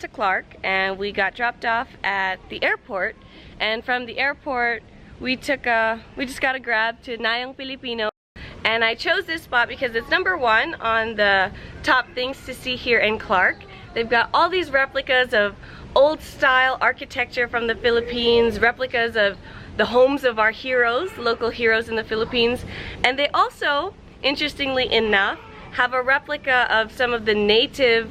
to Clark and we got dropped off at the airport, and from the airport we just got a grab to Nayong Pilipino. And I chose this spot because it's #1 on the top things to see here in Clark. They've got all these replicas of old style architecture from the Philippines, replicas of the homes of our heroes, local heroes in the Philippines. And they also, interestingly enough, have a replica of some of the native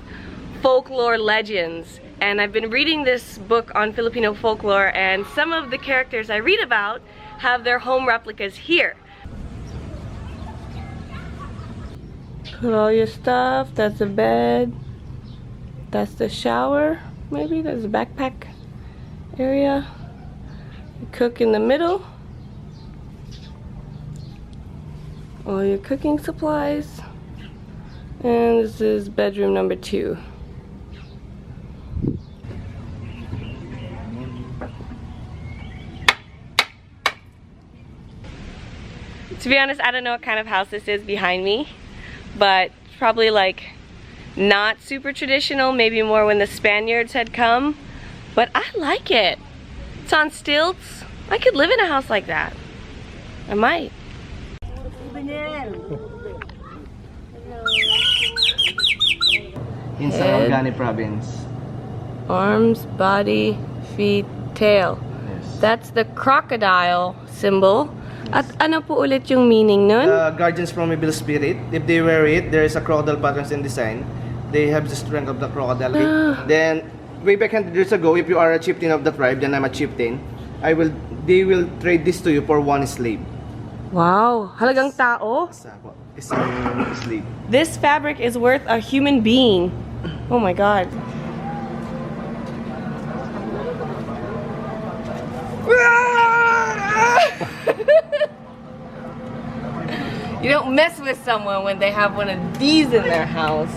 folklore legends. And I've been reading this book on Filipino folklore, and some of the characters I read about have their home replicas here. Put all your stuff. That's a bed. That's the shower. Maybe there's a backpack area. You cook in the middle. All your cooking supplies. And this is bedroom #2. To be honest, I don't know what kind of house this is behind me, but probably like not super traditional, maybe more when the Spaniards had come, but I like it. It's on stilts. I could live in a house like that. I might. In Sarangani province. Arms, body, feet, tail. Yes. That's the crocodile symbol. At ano po ulit yung meaning nun? Guardians from evil spirit. If they wear it, there is a crocodile patterns in design. They have the strength of the crocodile. Then, way back 100 years ago, if you are a chieftain of the tribe, then I'm a chieftain, they will trade this to you for one slave. Wow, halagang tao? Isang slave. This fabric is worth a human being. Oh my god. You don't mess with someone when they have one of these in their house.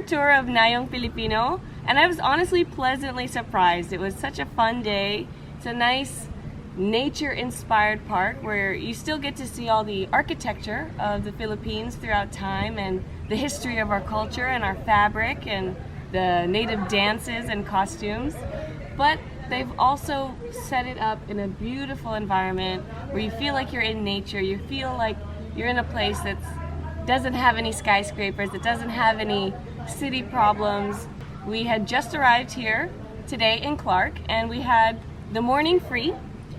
Tour of Nayong Pilipino, and I was honestly pleasantly surprised. It was such a fun day. It's a nice nature-inspired park where you still get to see all the architecture of the Philippines throughout time, and the history of our culture and our fabric and the native dances and costumes. But they've also set it up in a beautiful environment where you feel like you're in nature. You feel like you're in a place that doesn't have any skyscrapers, it doesn't have any city problems. We had just arrived here today in Clark, and we had the morning free,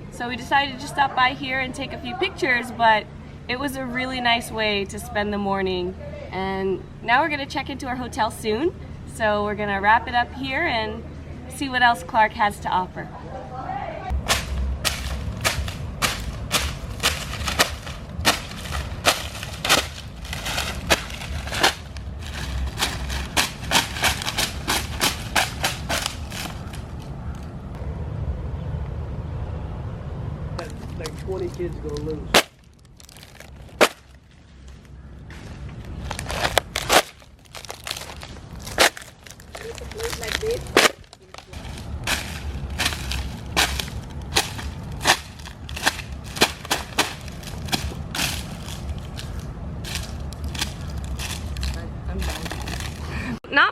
so we decided to stop by here and take a few pictures, but it was a really nice way to spend the morning. And now we're going to check into our hotel soon, so we're going to wrap it up here and see what else Clark has to offer. Like 20 kids go loose. Like this.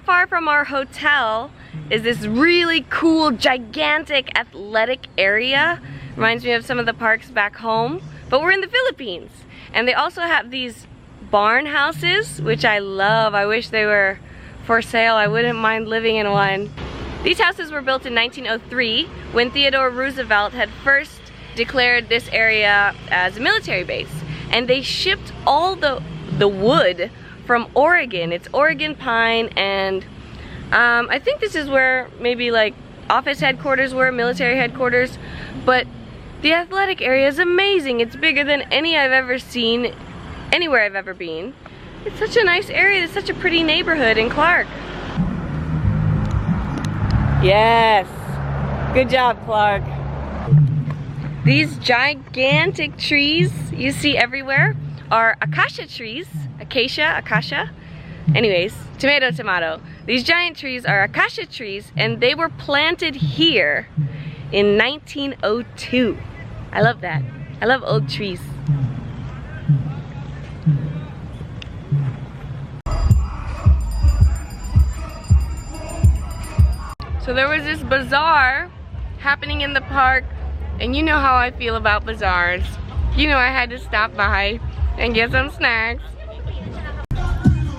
far from our hotel is this really cool, gigantic, athletic area. Reminds me of some of the parks back home. But we're in the Philippines. And they also have these barn houses, which I love. I wish they were for sale. I wouldn't mind living in one. These houses were built in 1903 when Theodore Roosevelt had first declared this area as a military base. And they shipped all the wood from Oregon. It's Oregon pine, and I think this is where maybe like office headquarters were, military headquarters. But the athletic area is amazing. It's bigger than any I've ever seen anywhere I've ever been. It's such a nice area. It's such a pretty neighborhood in Clark. Yes. Good job, Clark. These gigantic trees you see everywhere are acacia trees. Acacia. Anyways, tomato. These giant trees are acacia trees, and they were planted here in 1902. I love that. I love old trees. So there was this bazaar happening in the park, and you know how I feel about bazaars. You know I had to stop by and get some snacks.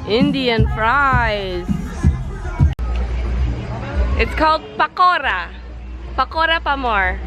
Indian fries. It's called pakora. Pakora pa more.